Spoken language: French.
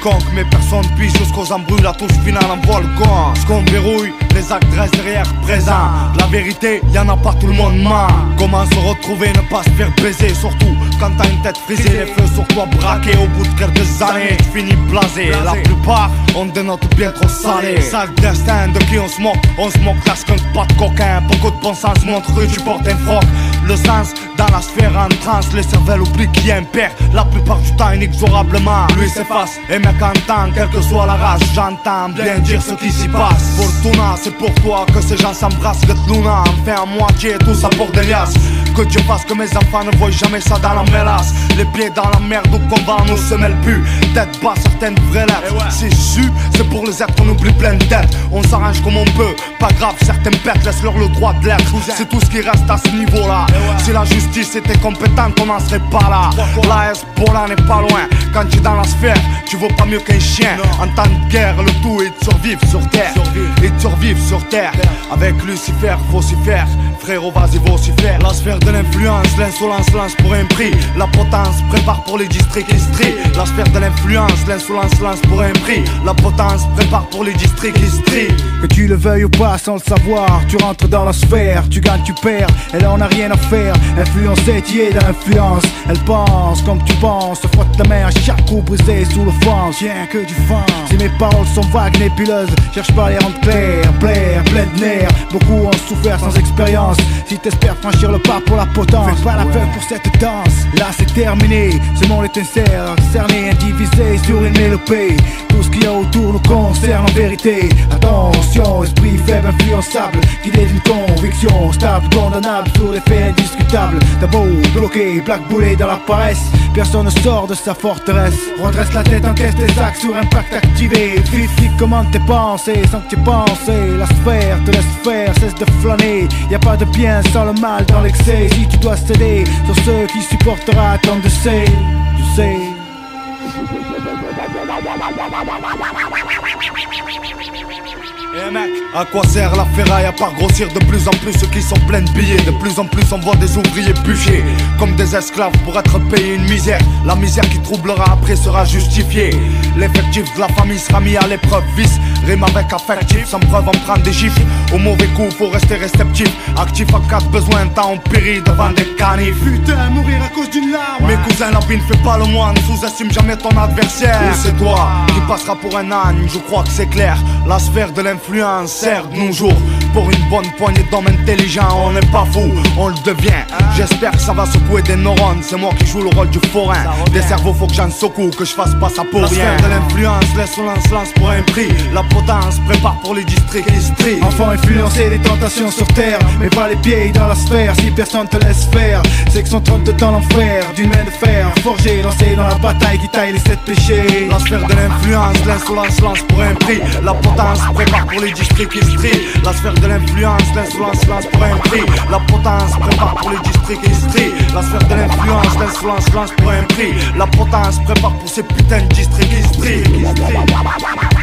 quiconque, mais personne puisse jusqu'aux embrouilles, la touche finale envoie le gong. Ce qu'on verrouille, les actes restent derrière présent. La vérité, y'en a pas, tout le monde ment. Comment se retrouver, ne pas se faire baiser, surtout quand t'as une tête frisée, les feux sur toi braqués. Au bout de quelques années, tu finis blasé. La plupart ont des notes bien trop salées. Sale destin de qui on se moque parce qu'on pas de coquin. Beaucoup de bon sens montrent que tu portes un froc. Le sens dans la sphère en transe, les cervelles oublient qui impère. La plupart du temps inexorablement, lui s'efface. Et mec entend, quelle que soit la race, j'entends bien dire ce qui s'y passe. Fortuna, c'est pour toi que ces gens s'embrassent. Get Luna, enfin à moitié, tout ça pour des liasses. Que Dieu fasse que mes enfants ne voient jamais ça dans la mélasse. Les pieds dans la merde, où combat nous se mêle plus. Tête bas, certaines vraies lettres. C'est su, c'est pour les êtres qu'on oublie plein de têtes. On s'arrange comme on peut, pas grave, certaines bêtes, laisse-leur le droit de l'être. C'est tout ce qui reste à ce niveau-là. Si la justice était compétente, on n'en serait pas là. La Hezbollah n'est pas loin. Quand tu es dans la sphère, tu vaux pas mieux qu'un chien. En temps de guerre, le tout est de survivre sur terre. Et de survivre sur terre. Avec Lucifer, faut s'y faire. Frérot, vas-y, vocifère. La sphère de l'influence, l'insolence lance pour un prix. La potence prépare pour les districts histoires. La sphère de l'influence, l'insolence lance pour un prix. La potence prépare pour les districts histoires. Que tu le veuilles ou pas, sans le savoir, tu rentres dans la sphère, tu gagnes, tu perds, et là on n'a rien à faire. Influencé, tu es dans l'influence. Elle pense comme tu penses, se frotte ta main à chaque coup brisé sous l'offense. Tiens que du fond. Si mes paroles sont vagues, nébuleuses, cherche pas à les rendre claires, plein de nerfs. Beaucoup ont souffert sans expérience. Si t'espères franchir le pas pour la potence, fais pas la feuille pour cette danse. Là c'est terminé, ce monde est sincère, cerné, indivisé sur une mélopée. Tout ce qu'il y a autour nous concerne en vérité. Attention, esprit faible, influençable, guidé d'une conviction stable, condamnable sur les faits indiscutables. T'as beau bloqué, blackboulé dans la paresse, personne ne sort de sa forteresse. Redresse la tête, encaisse tes actes sur impact activé. Vite, commande tes pensées sans que tu penses. La sphère te laisse faire, cesse de flâner. Y a pas de bien sans le mal dans l'excès. Si tu dois céder sur ceux qui supportera tant de sais, tu sais. Eh mec, à quoi sert la ferraille à part grossir de plus en plus ceux qui sont pleins de billets. De plus en plus on voit des ouvriers bûcher comme des esclaves pour être payés une misère. La misère qui troublera après sera justifiée. L'effectif de la famille sera mis à l'épreuve. Vice rime avec affectif, sans preuve on prend des gifles. Au mauvais coup faut rester réceptif. Actif en cas de besoin, temps on périt devant des canifs. Putain, mourir à cause d'une larme. Mes cousins, la bine fait pas le moine. Sous-estime jamais ton adversaire. Et c'est toi qui passera pour un âne, je crois que c'est clair. La sphère de l'influence sert de nos jours. Pour une bonne poignée d'hommes intelligents, on n'est pas fou, on le devient. J'espère que ça va secouer des neurones. C'est moi qui joue le rôle du forain. Des cerveaux faut que j'en secoue, que je fasse pas ça pour rien. La sphère de l'influence, l'insolence lance pour un prix. La potence prépare pour les districts histoires. Enfant influencé des tentations sur terre, mais pas les pieds dans la sphère. Si personne te laisse faire, c'est que son trône dans l'enfer. D'une main de fer, forgé, lancé dans la bataille qui taille les 7 péchés. La sphère de l'influence, l'insolence lance pour un prix. La potence prépare pour les districts histoires. La sphère de l'influence, l'insolence lance pour un prix. La potence prépare pour les districts histoires. La sphère de l'influence, l'insolence lance pour un prix. La potence prépare pour ces putains de districts histoires.